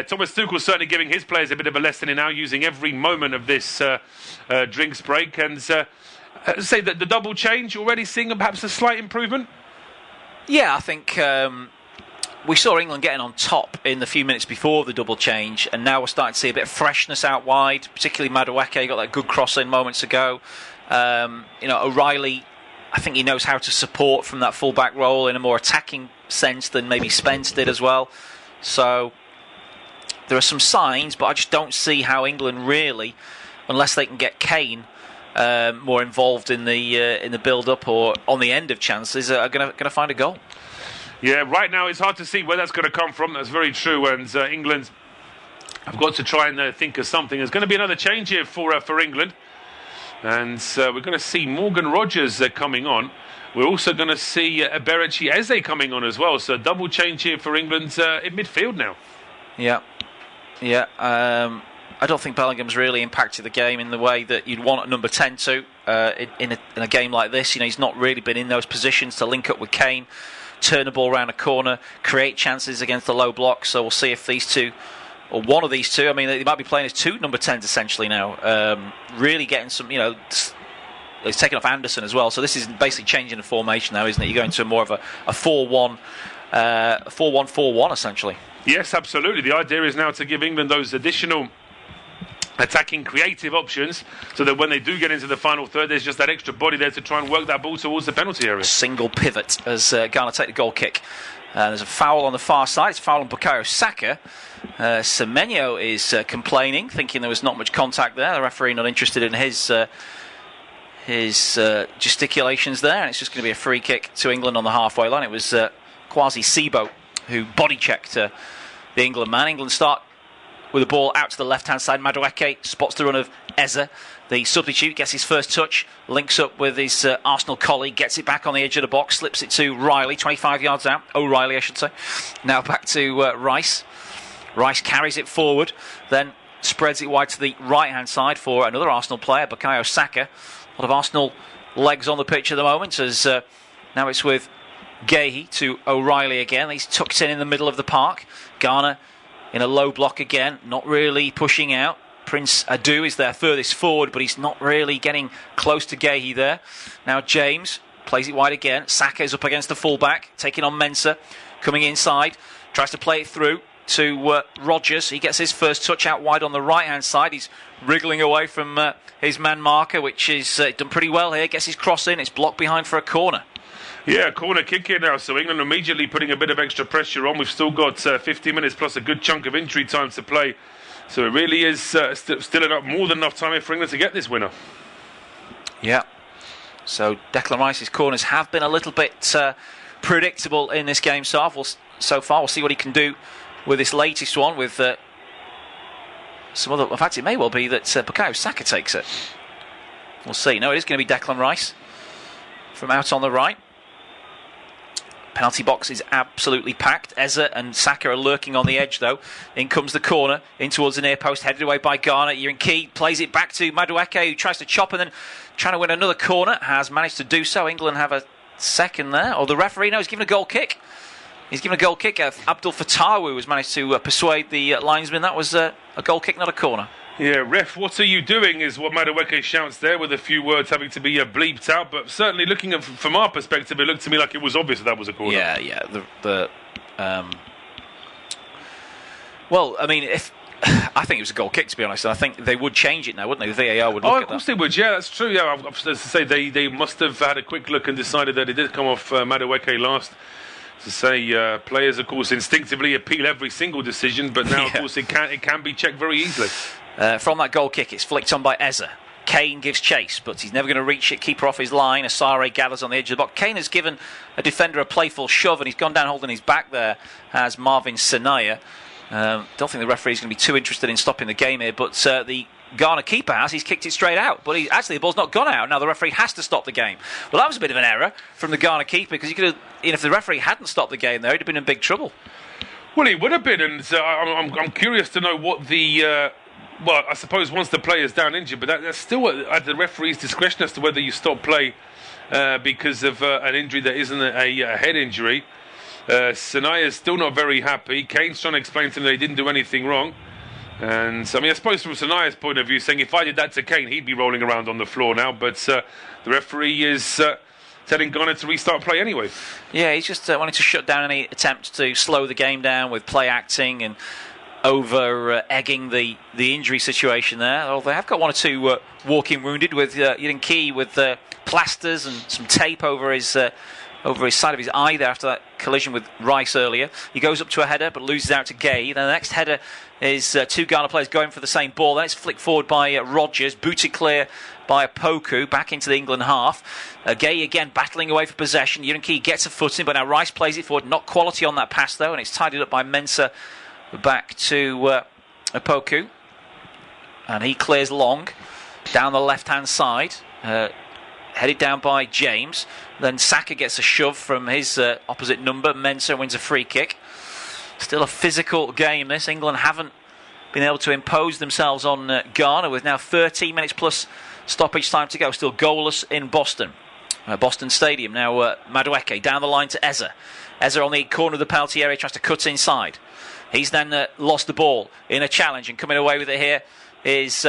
Thomas Tuchel's certainly giving his players a bit of a lesson in now, using every moment of this drinks break. And say that the double change, already seeing perhaps a slight improvement. Yeah, I think we saw England getting on top in the few minutes before the double change, and now we're starting to see a bit of freshness out wide, particularly Madueke got that good cross in moments ago. O'Reilly, I think he knows how to support from that full-back role in a more attacking sense than maybe Spence did as well. So there are some signs, but I just don't see how England really, unless they can get Kane more involved in the build-up or on the end of chances, are going to find a goal. Yeah, right now it's hard to see where that's going to come from. That's very true, and England have got to try and think of something. There's going to be another change here for England, and we're going to see Morgan Rogers coming on. We're also going to see Eberechi Eze coming on as well. So double change here for England in midfield now. Yeah. I don't think Bellingham's really impacted the game in the way that you'd want a number 10 to in a game like this. He's not really been in those positions to link up with Kane, turn the ball around a corner, create chances against the low block. So we'll see if these two, or one of these two, they might be playing as two number 10s essentially now. Really getting some, it's taken off Anderson as well. So this is basically changing the formation now, isn't it? You're going to more of a 4-1, 4-1-4-1 essentially. Yes, absolutely. The idea is now to give England those additional attacking creative options, so that when they do get into the final third, there's just that extra body there to try and work that ball towards the penalty area. Single pivot as Ghana take the goal kick. There's a foul on the far side. It's a foul on Bukayo Saka. Semenyo is complaining, thinking there was not much contact there. The referee not interested in his gesticulations there, and it's just going to be a free kick to England on the halfway line. It was Kwasi Sibo who body checked the England man. England start with the ball out to the left-hand side. Madueke spots the run of Eze. The substitute gets his first touch, links up with his Arsenal colleague, gets it back on the edge of the box, slips it to Riley, 25 yards out. O'Reilly, I should say. Now back to Rice. Rice carries it forward, then spreads it wide to the right-hand side for another Arsenal player, Bukayo Saka. A lot of Arsenal legs on the pitch at the moment, as now it's with Gehi to O'Reilly again. He's tucked in the middle of the park. Ghana in a low block again, not really pushing out. Prince Adu is there furthest forward, but he's not really getting close to Gahey there. Now James plays it wide again. Saka is up against the fullback, taking on Mensah, coming inside, tries to play it through to Rogers. He gets his first touch out wide on the right-hand side. He's wriggling away from his man marker, which is done pretty well here. Gets his cross in. It's blocked behind for a corner. Yeah, corner kick here now. So England immediately putting a bit of extra pressure on. We've still got 50 minutes plus a good chunk of injury time to play. So it really is still enough, more than enough time for England to get this winner. Yeah. So Declan Rice's corners have been a little bit predictable in this game so far. We'll see what he can do with this latest one with some other. In fact, it may well be that Bukayo Saka takes it. We'll see. No, it is going to be Declan Rice from out on the right. Penalty box is absolutely packed. Eze and Saka are lurking on the edge, though. In comes the corner, in towards the near post, headed away by Garner. Key plays it back to Madueke, who tries to chop and then trying to win another corner. Has managed to do so. England have a second there. Or the referee, no, he's given a goal kick. He's given a goal kick. Abdul Fatawu has managed to persuade the linesman. That was a goal kick, not a corner. Yeah, ref, what are you doing is what Madueke shouts there, with a few words having to be bleeped out. But certainly looking at, from our perspective, it looked to me like it was obvious that was a corner. Yeah. Well, I mean, I think it was a goal kick, to be honest. And I think they would change it now, wouldn't they? The VAR would look at that. Of course they would, yeah, that's true. Yeah, as I say, they must have had a quick look and decided that it did come off Madueke last. To say players, of course, instinctively appeal every single decision, but now, of course, it can be checked very easily. From that goal kick, it's flicked on by Eze. Kane gives chase, but he's never going to reach it. Keeper off his line. Asare gathers on the edge of the box. Kane has given a defender a playful shove, and he's gone down holding his back there as Marvin Sanaya. Don't think the referee's going to be too interested in stopping the game here, but the Ghana keeper he's kicked it straight out, but actually the ball's not gone out. Now the referee has to stop the game. Well, that was a bit of an error from the Ghana keeper, because he could have, if the referee hadn't stopped the game there, he'd have been in big trouble. Well, he would have been, and I'm curious to know what the well, I suppose once the player's down injured, but that's still at the referee's discretion as to whether you stop play because of an injury that isn't a head injury. Sanaya's still not very happy. Kane's trying to explain to him that he didn't do anything wrong. And I mean, I suppose from Sanaya's point of view, saying if I did that to Kane, he'd be rolling around on the floor now. But the referee is telling Ghana to restart play anyway. Yeah, he's just wanting to shut down any attempt to slow the game down with play acting and over egging the injury situation there. Although they have got one or two walking wounded, with Key with plasters and some tape over his side of his eye there after that collision with Rice earlier. He goes up to a header but loses out to Gay. Then the next header is two Ghana players going for the same ball. Then it's flicked forward by Rogers, booted clear by Poku, back into the England half. Gay again battling away for possession. Key gets a foot in, but now Rice plays it forward. Not quality on that pass though, and it's tidied up by Mensah back to Poku. And he clears long down the left-hand side. Headed down by James. Then Saka gets a shove from his opposite number. Mensah wins a free kick. Still a physical game this. England haven't been able to impose themselves on Ghana, with now 13 minutes plus stoppage time to go. Still goalless in Boston. Boston Stadium. Now Madueke down the line to Eze. Eze on the corner of the penalty area, tries to cut inside. He's then lost the ball in a challenge, and coming away with it here is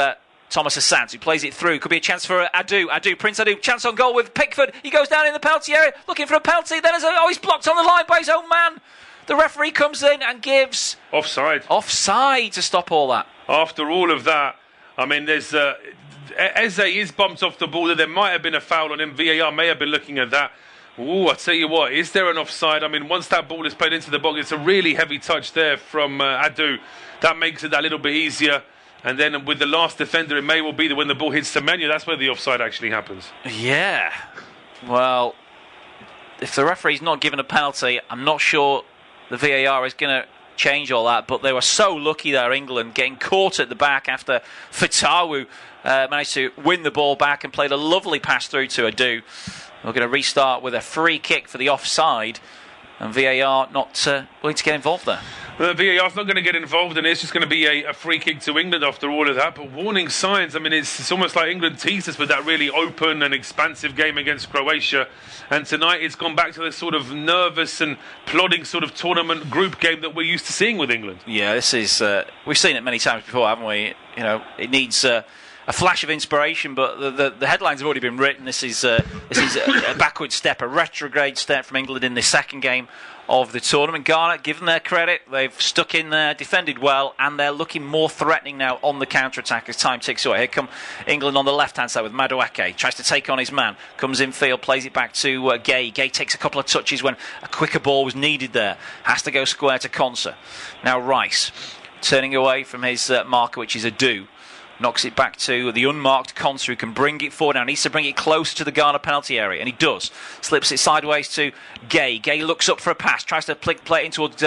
Thomas Asante, who plays it through. Could be a chance for Prince Adu, chance on goal with Pickford. He goes down in the penalty area, looking for a penalty. Then he's blocked on the line by his own man. The referee comes in and gives offside to stop all that. After all of that, I mean, there's Eze is bumped off the ball. There might have been a foul on him. VAR may have been looking at that. Ooh, I tell you what, is there an offside? I mean, once that ball is played into the box, it's a really heavy touch there from Adu. That makes it that little bit easier. And then with the last defender, it may well be that when the ball hits Semenya, that's where the offside actually happens. Yeah. Well, if the referee's not given a penalty, I'm not sure the VAR is going to change all that. But they were so lucky there, England, getting caught at the back after Fatawu managed to win the ball back and played a lovely pass through to Adu. We're going to restart with a free kick for the offside, and VAR not willing to get involved there. VAR's not going to get involved in it. It's just going to be a free kick to England after all of that. But warning signs, I mean, it's almost like England teased us with that really open and expansive game against Croatia. And tonight it's gone back to the sort of nervous and plodding sort of tournament group game that we're used to seeing with England. Yeah, this is... we've seen it many times before, haven't we? You know, it needs... a flash of inspiration, but the headlines have already been written. This is a backward step, a retrograde step from England in the second game of the tournament. Ghana, give them their credit, they've stuck in there, defended well, and they're looking more threatening now on the counter-attack as time ticks away. Here come England on the left-hand side with Madueke, tries to take on his man, comes in field, plays it back to Gay. Gay takes a couple of touches when a quicker ball was needed there. Has to go square to Konsa. Now Rice, turning away from his marker, which is Adu. Knocks it back to the unmarked Konsa, who can bring it forward now. Needs to bring it closer to the Ghana penalty area, and he does. Slips it sideways to Gay. Gay looks up for a pass, tries to play it in towards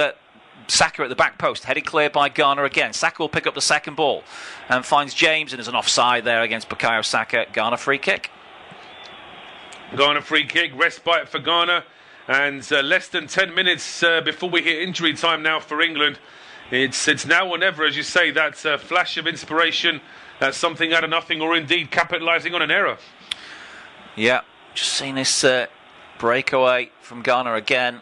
Saka at the back post. Headed clear by Ghana again. Saka will pick up the second ball and finds James, and there's an offside there against Bukayo Saka. Ghana free kick. Ghana free kick, respite for Ghana, and less than 10 minutes before we hit injury time now for England. It's now or never, as you say. That's a flash of inspiration. That's something out of nothing, or indeed capitalising on an error. Yeah, just seeing this breakaway from Ghana again.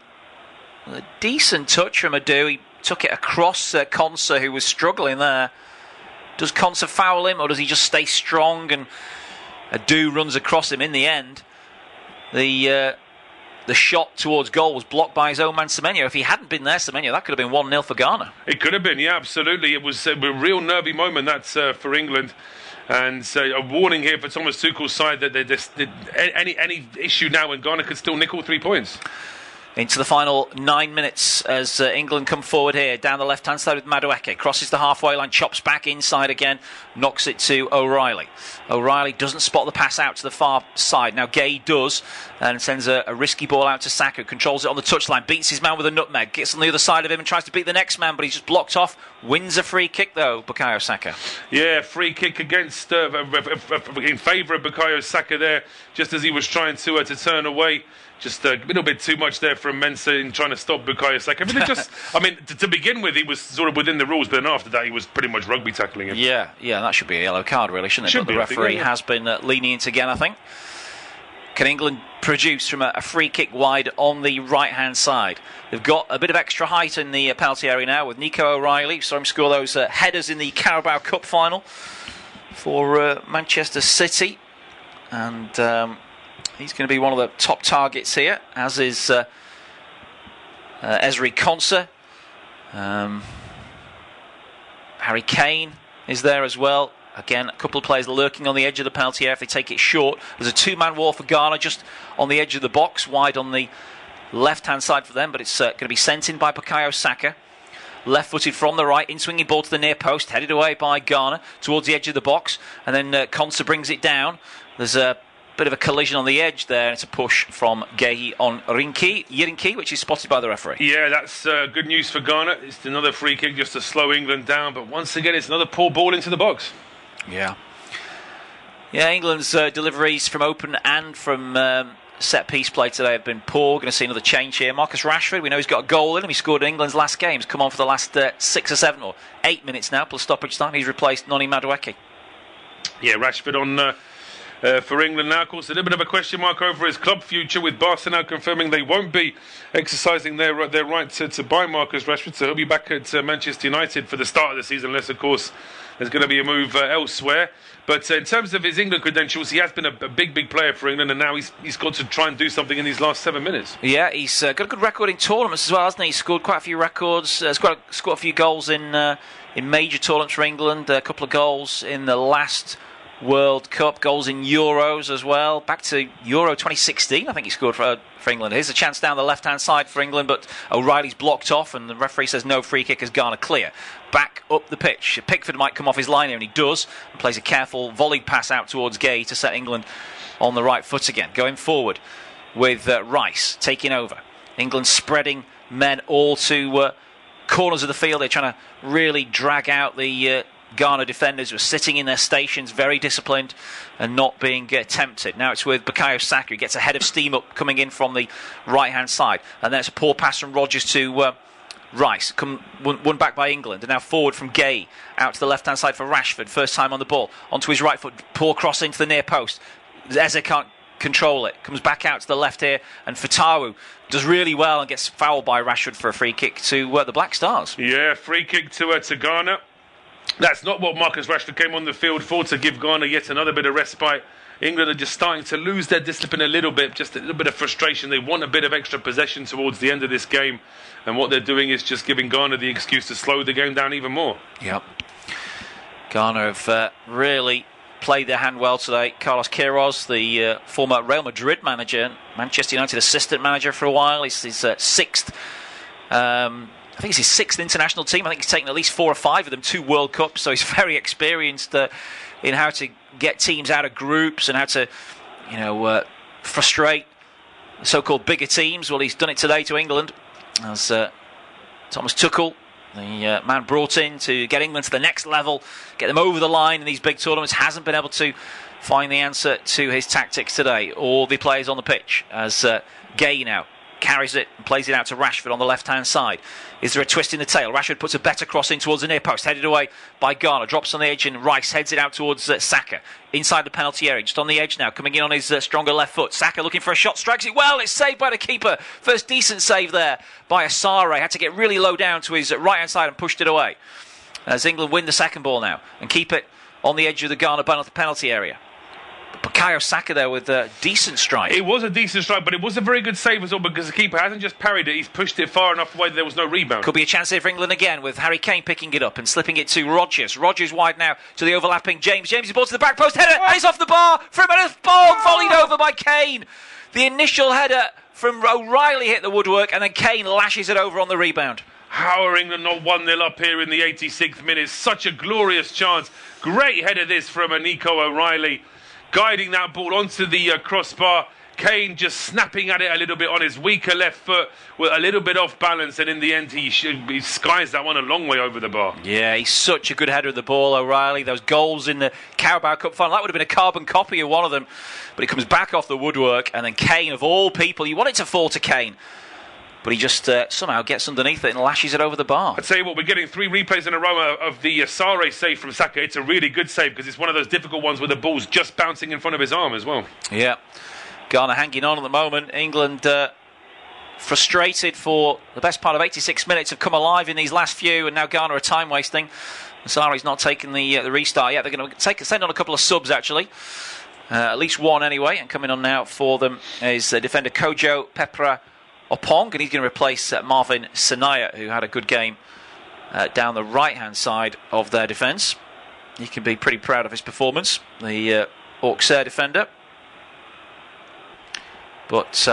A decent touch from Adu. He took it across Konsa, who was struggling there. Does Konsa foul him, or does he just stay strong and Adu runs across him? In the end, the shot towards goal was blocked by his own man Semenyo. If he hadn't been there, Semenyo, that could have been 1-0 for Ghana. It could have been, yeah, absolutely. It was a real nervy moment, that's for England. And a warning here for Thomas Tuchel's side that any issue now, and Ghana could still nick all 3 points. Into the final 9 minutes as England come forward here down the left hand side with Madueke, crosses the halfway line, chops back inside again, knocks it to O'Reilly. O'Reilly doesn't spot the pass out to the far side. Now Gay does, and sends a risky ball out to Saka, who controls it on the touchline, beats his man with a nutmeg, gets on the other side of him and tries to beat the next man, but he's just blocked off. Wins a free kick though, Bukayo Saka. Yeah, free kick against in favour of Bukayo Saka there, just as he was trying to turn away. Just a little bit too much there from Mensah in trying to stop Bukayo Saka. I mean, to begin with, he was sort of within the rules, but then after that, he was pretty much rugby tackling him. Yeah, that should be a yellow card, really, shouldn't it? But the referee has been lenient again, I think. Can England produce from a free kick wide on the right-hand side? They've got a bit of extra height in the penalty area now with Nico O'Reilly. Saw him score those headers in the Carabao Cup final for Manchester City. And he's going to be one of the top targets here, as is Ezri Konsa. Harry Kane is there as well. Again, a couple of players lurking on the edge of the penalty area if they take it short. There's a two-man wall for Ghana just on the edge of the box, wide on the left-hand side for them, but it's going to be sent in by Bukayo Saka. Left-footed from the right, in-swinging ball to the near post, headed away by Ghana towards the edge of the box, and then Konsa brings it down. There's a bit of a collision on the edge there, and it's a push from Gehi on Yirinki, which is spotted by the referee. Yeah, that's good news for Ghana. It's another free kick just to slow England down, but once again, it's another poor ball into the box. Yeah, England's deliveries from open and from set-piece play today have been poor. We're going to see another change here. Marcus Rashford, we know he's got a goal in him. He scored in England's last game. He's come on for the last 6 or 7 or 8 minutes now, plus stoppage time. He's replaced Noni Madueke. Yeah, Rashford on for England now. Of course, a little bit of a question mark over his club future, with Barca now confirming they won't be exercising their right to buy Marcus Rashford, so he'll be back at Manchester United for the start of the season, unless, of course, there's going to be a move elsewhere. But in terms of his England credentials, he has been a big player for England, and now he's got to try and do something in these last 7 minutes. Yeah, he's got a good record in tournaments as well, hasn't he? He's scored quite a few records. He's scored a few goals in major tournaments for England. A couple of goals in the last World Cup, goals in Euros as well. Back to Euro 2016, I think he scored for England. Here's a chance down the left-hand side for England, but O'Reilly's blocked off, and the referee says no free kick as Ghana clear. Back up the pitch. Pickford might come off his line here, and he does, and plays a careful volleyed pass out towards Gay to set England on the right foot again. Going forward with Rice taking over. England spreading men all to corners of the field. They're trying to really drag out the Ghana defenders, who are sitting in their stations, very disciplined and not being tempted. Now it's with Bukayo Saka, who gets a head of steam up coming in from the right hand side, and then it's a poor pass from Rodgers to Rice, won back by England, and now forward from Gay, out to the left-hand side for Rashford, first time on the ball, onto his right foot, poor cross into the near post. Eze can't control it, comes back out to the left here, and Fatawu does really well and gets fouled by Rashford for a free kick to the Black Stars. Yeah, free kick to Ghana. That's not what Marcus Rashford came on the field for, to give Ghana yet another bit of respite. England are just starting to lose their discipline a little bit, just a little bit of frustration. They want a bit of extra possession towards the end of this game, and what they're doing is just giving Ghana the excuse to slow the game down even more. Yep. Ghana have really played their hand well today. Carlos Queiroz, the former Real Madrid manager, Manchester United assistant manager for a while. It's his sixth, I think it's his sixth international team. I think he's taken at least 4 or 5 of them, 2 World Cups, so he's very experienced in how to get teams out of groups and how to, frustrate so-called bigger teams. Well, he's done it today to England as Thomas Tuchel, the man brought in to get England to the next level, get them over the line in these big tournaments, hasn't been able to find the answer to his tactics today or the players on the pitch, as Gay now carries it and plays it out to Rashford on the left-hand side. Is there a twist in the tail? Rashford puts a better cross in towards the near post, headed away by Ghana, drops on the edge, and Rice heads it out towards Saka, inside the penalty area, just on the edge now, coming in on his stronger left foot. Saka looking for a shot, strikes it well, it's saved by the keeper. First decent save there by Asare, had to get really low down to his right-hand side and pushed it away. As England win the second ball now, and keep it on the edge of the Ghana penalty area. Bukayo Saka there with a decent strike. It was a decent strike, but it was a very good save as well, because the keeper hasn't just parried it, he's pushed it far enough away that there was no rebound. Could be a chance here for England again, with Harry Kane picking it up and slipping it to Rodgers. Rodgers wide now to the overlapping James. James is ball to the back post, header, and it's off the bar from a ball volleyed over by Kane. The initial header from O'Reilly hit the woodwork, and then Kane lashes it over on the rebound. How are England not 1-0 up here in the 86th minute? Such a glorious chance. Great header this from Nico O'Reilly, guiding that ball onto the crossbar. Kane just snapping at it a little bit on his weaker left foot, with a little bit off balance, and in the end he skies that one a long way over the bar. Yeah, he's such a good header of the ball, O'Reilly. Those goals in the Carabao Cup final, that would have been a carbon copy of one of them, but he comes back off the woodwork, and then Kane, of all people, you want it to fall to Kane, but he just somehow gets underneath it and lashes it over the bar. I'd say what, we're getting 3 replays in a row of the Sare save from Saka. It's a really good save, because it's one of those difficult ones where the ball's just bouncing in front of his arm as well. Yeah, Ghana hanging on at the moment. England frustrated for the best part of 86 minutes, have come alive in these last few, and now Ghana are time wasting. Sare's not taking the restart yet. They're going to send on a couple of subs actually, at least one anyway, and coming on now for them is defender Kojo Pepra Opong, and he's going to replace Marvin Sanaya, who had a good game down the right-hand side of their defence. He can be pretty proud of his performance, the Auxerre defender. But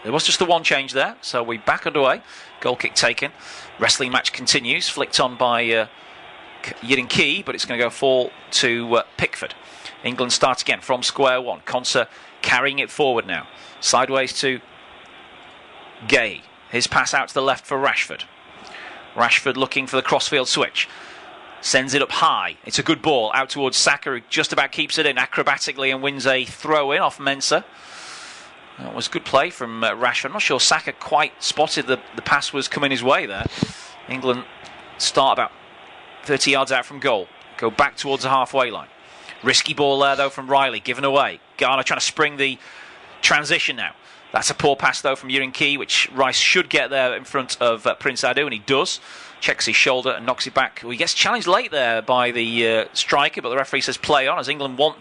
there was just the one change there, so we're back underway. Goal kick taken. Wrestling match continues, flicked on by Yirin Key, but it's going to go fall to Pickford. England starts again from square one. Konsa carrying it forward now. Sideways to Gay. His pass out to the left for Rashford. Rashford looking for the crossfield switch. Sends it up high. It's a good ball out towards Saka, who just about keeps it in acrobatically and wins a throw-in off Mensah. That was good play from Rashford. I'm not sure Saka quite spotted the pass was coming his way there. England start about 30 yards out from goal. Go back towards the halfway line. Risky ball there though from Riley, given away. Ghana trying to spring the transition now. That's a poor pass though from Yirin Key, which Rice should get there in front of Prince Adu, and he does. Checks his shoulder and knocks it back. Well, he gets challenged late there by the striker, but the referee says play on, as England want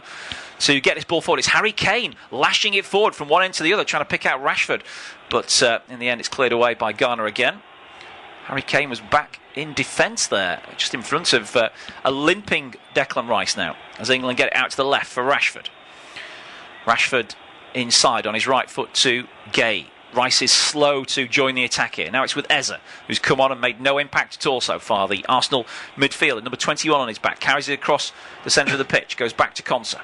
to get this ball forward. It's Harry Kane lashing it forward from one end to the other, trying to pick out Rashford, but in the end it's cleared away by Ghana again. Harry Kane was back in defence there, just in front of a limping Declan Rice now, as England get it out to the left for Rashford. Rashford inside on his right foot to Gay. Rice is slow to join the attack here. Now it's with Eze, who's come on and made no impact at all so far. The Arsenal midfielder, number 21 on his back, carries it across the centre of the pitch, goes back to Konsa.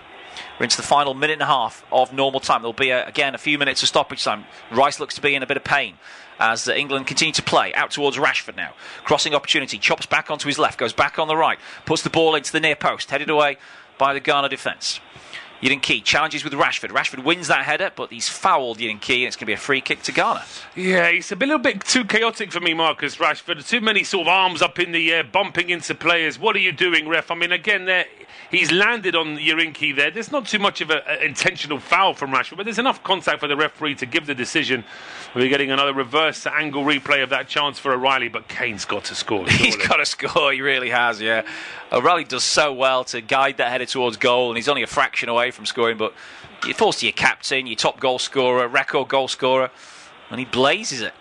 We're into the final minute and a half of normal time. There'll be, again, a few minutes of stoppage time. Rice looks to be in a bit of pain as England continue to play. Out towards Rashford now. Crossing opportunity. Chops back onto his left. Goes back on the right. Puts the ball into the near post. Headed away by the Ghana defence. Key challenges with Rashford. Rashford wins that header, but he's fouled Key, and it's going to be a free kick to Ghana. Yeah, it's a little bit too chaotic for me, Marcus Rashford. Too many sort of arms up in the air, bumping into players. What are you doing, ref? I mean, again, he's landed on Key there. There's not too much of an intentional foul from Rashford, but there's enough contact for the referee to give the decision. We're getting another reverse angle replay of that chance for O'Reilly, but Kane's got to score. He's got to score, he really has, yeah. O'Reilly does so well to guide that header towards goal, and he's only a fraction away from scoring, but you're forced to your captain, your top goal scorer, record goal scorer, and he blazes it.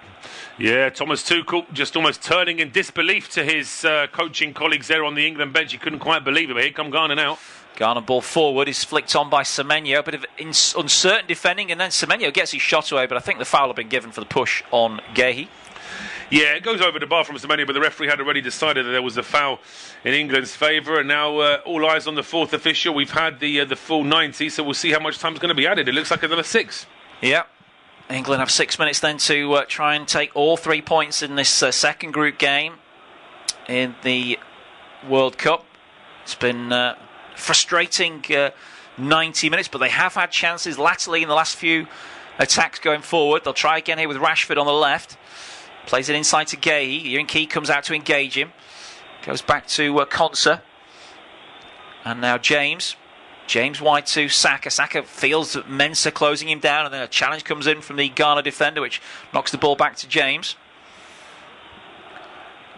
Yeah, Thomas Tuchel just almost turning in disbelief to his coaching colleagues there on the England bench. He couldn't quite believe it, but here come Ghana now. Ghana ball forward is flicked on by Semenyo, a bit of uncertain defending, and then Semenyo gets his shot away, but I think the foul had been given for the push on Gehi. Yeah, it goes over the bar from Semenyo, but the referee had already decided that there was a foul in England's favour, and now all eyes on the fourth official. We've had the full 90, so we'll see how much time's going to be added. It looks like another 6. Yeah. England have 6 minutes then to try and take all 3 points in this second group game in the World Cup. It's been frustrating 90 minutes, but they have had chances latterly in the last few attacks going forward. They'll try again here with Rashford on the left. Plays it inside to Gehi. Key comes out to engage him. Goes back to Konsa. And now James. James wide to Saka. Saka feels that Mensah closing him down, and then a challenge comes in from the Ghana defender, which knocks the ball back to James.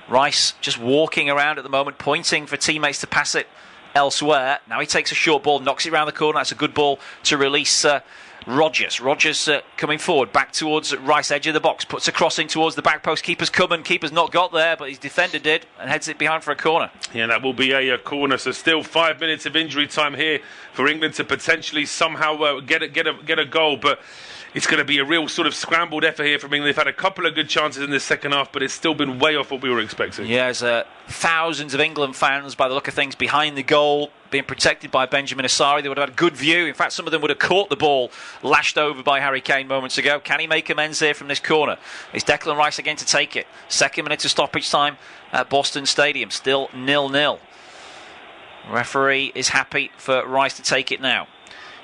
Rice just walking around at the moment, pointing for teammates to pass it elsewhere. Now he takes a short ball, knocks it around the corner. That's a good ball to release Rodgers. Rodgers coming forward, back towards Rice, edge of the box, puts a cross in towards the back post. Keeper's coming, keeper's not got there, but his defender did, and heads it behind for a corner. Yeah, that will be a corner. So still 5 minutes of injury time here for England to potentially somehow get a goal, but it's going to be a real sort of scrambled effort here from England. They've had a couple of good chances in the second half, but it's still been way off what we were expecting. Yeah, there's thousands of England fans, by the look of things, behind the goal, being protected by Benjamin Asari. They would have had a good view. In fact, some of them would have caught the ball lashed over by Harry Kane moments ago. Can he make amends here from this corner? It's Declan Rice again to take it. Second minute of stoppage time at Boston Stadium. Still 0-0. Referee is happy for Rice to take it now.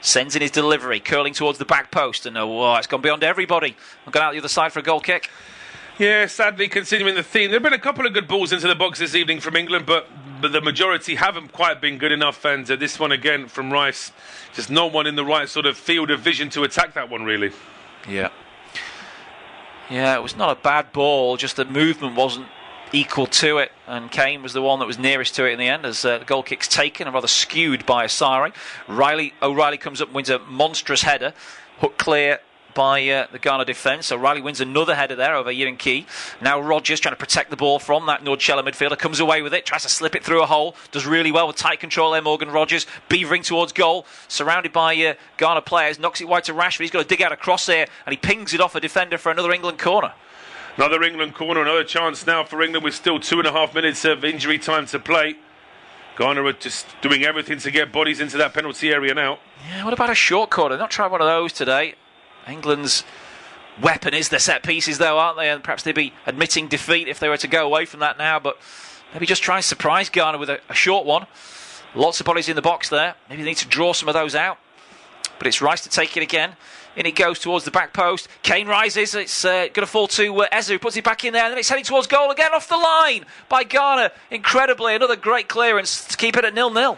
Sends in his delivery, curling towards the back post, and it's gone beyond everybody. I've gone out the other side for a goal kick. Yeah, sadly, continuing the theme. There have been a couple of good balls into the box this evening from England, but the majority haven't quite been good enough, and this one again from Rice, just no one in the right sort of field of vision to attack that one, really. Yeah, it was not a bad ball, just the movement wasn't equal to it, and Kane was the one that was nearest to it in the end, as the goal kick's taken and rather skewed by Asari. O'Reilly comes up and wins a monstrous header, hooked clear by the Ghana defence. O'Reilly wins another header there over Key. Now Rodgers trying to protect the ball from that Nordchella midfielder, comes away with it, tries to slip it through a hole, does really well with tight control there, Morgan Rodgers, beavering towards goal, surrounded by Ghana players, knocks it wide to Rashford. He's got to dig out a cross here, and he pings it off a defender for another England corner. Another England corner, another chance now for England with still 2.5 minutes of injury time to play. Ghana are just doing everything to get bodies into that penalty area now. Yeah, what about a short corner? They're not trying one of those today. England's weapon is their set pieces, though, aren't they? And perhaps they'd be admitting defeat if they were to go away from that now, but maybe just try and surprise Ghana with a short one. Lots of bodies in the box there. Maybe they need to draw some of those out. But it's Rice to take it again. In it goes towards the back post. Kane rises. It's going to fall to Ezu. Puts it back in there. And then it's heading towards goal again. Off the line by Ghana. Incredibly, another great clearance to keep it at 0-0.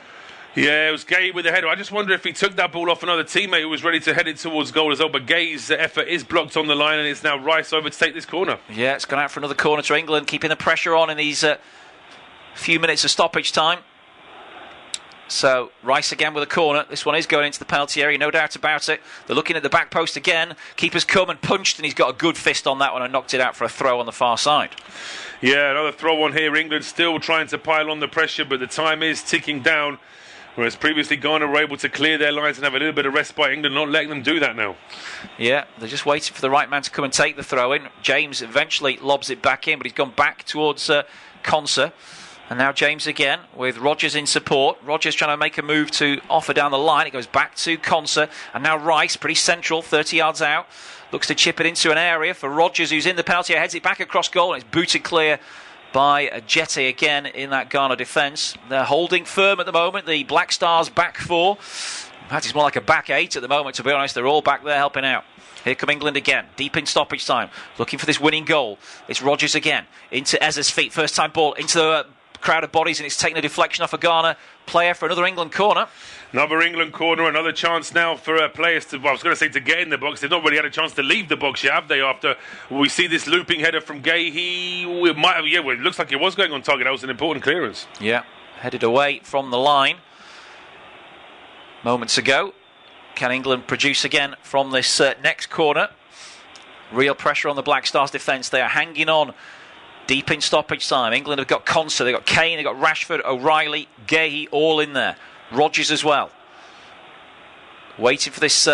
Yeah, it was Gay with the header. I just wonder if he took that ball off another teammate who was ready to head it towards goal as well. But Gay's effort is blocked on the line, and it's now Rice over to take this corner. Yeah, it's gone out for another corner to England, keeping the pressure on in these few minutes of stoppage time. So Rice again with a corner. This one is going into the penalty area, no doubt about it. They're looking at the back post again. Keeper's come and punched, and he's got a good fist on that one and knocked it out for a throw on the far side. Yeah, another throw on here. England still trying to pile on the pressure, but the time is ticking down. Whereas previously Ghana were able to clear their lines and have a little bit of respite. England not letting them do that now. Yeah, they're just waiting for the right man to come and take the throw in. James eventually lobs it back in, but he's gone back towards Konsa. And now James again with Rodgers in support. Rodgers trying to make a move to offer down the line. It goes back to Konsa. And now Rice, pretty central, 30 yards out. Looks to chip it into an area for Rodgers, who's in the penalty. Heads it back across goal, and it's booted clear by Jete again in that Ghana defence. They're holding firm at the moment, the Black Stars back four. fact, it's more like a back 8 at the moment, to be honest. They're all back there helping out. Here come England again, deep in stoppage time, looking for this winning goal. It's Rogers again, into Ezza's feet, first time ball, into the crowd of bodies, and it's taking a deflection off a Ghana player for another England corner. Another England corner, another chance now for players to, well, I was going to say to get in the box. They've not really had a chance to leave the box yet, have they? After we see this looping header from Gay, it might have, it looks like it was going on target. That was an important clearance. Yeah, headed away from the line moments ago. Can England produce again from this next corner? Real pressure on the Black Stars defence. They are hanging on deep in stoppage time. England have got Conser, they've got Kane, they've got Rashford, O'Reilly, Gahey, all in there. Rogers as well. Waiting for this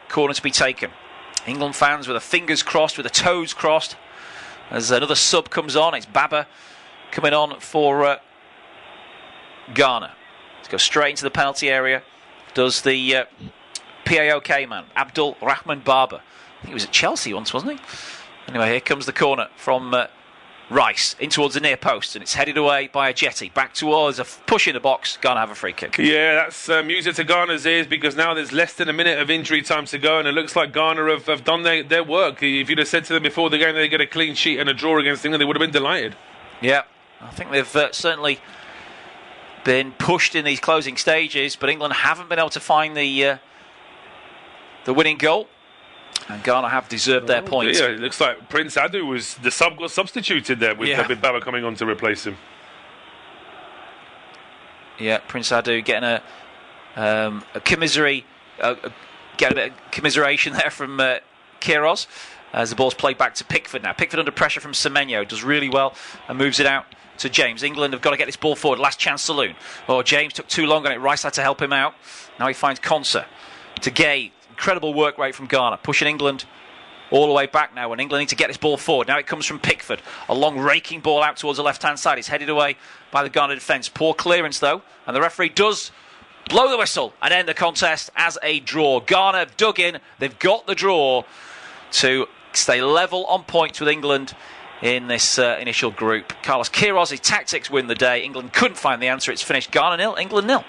corner to be taken. England fans with their fingers crossed, with their toes crossed. As another sub comes on, it's Baba coming on for Ghana. Let's go straight into the penalty area. Does the PAOK man, Abdul Rahman Barber. I think he was at Chelsea once, wasn't he? Anyway, here comes the corner from Rice in towards the near post, and it's headed away by a Jetty back towards a push in the box. Ghana have a free kick. Yeah, that's music to Ghana's ears, because now there's less than a minute of injury time to go, and it looks like Ghana have done their work. If you'd have said to them before the game they get a clean sheet and a draw against England, they would have been delighted. Yeah, I think they've certainly been pushed in these closing stages, but England haven't been able to find the winning goal, and Ghana have deserved their point. Yeah, it looks like Prince Adu was the sub, got substituted there with Baba coming on to replace him. Yeah, Prince Adu getting a bit of commiseration there from Queiroz as the ball's played back to Pickford now. Pickford under pressure from Semenyo, does really well and moves it out to James. England have got to get this ball forward. Last chance saloon. Oh, James took too long on it. Rice had to help him out. Now he finds Conser to Gay. Incredible work rate from Ghana, pushing England all the way back now, and England need to get this ball forward. Now it comes from Pickford. A long raking ball out towards the left-hand side. It's headed away by the Ghana defence. Poor clearance, though, and the referee does blow the whistle and end the contest as a draw. Ghana have dug in. They've got the draw to stay level on points with England in this initial group. Carlos Queiroz's tactics win the day. England couldn't find the answer. It's finished Ghana 0, England 0.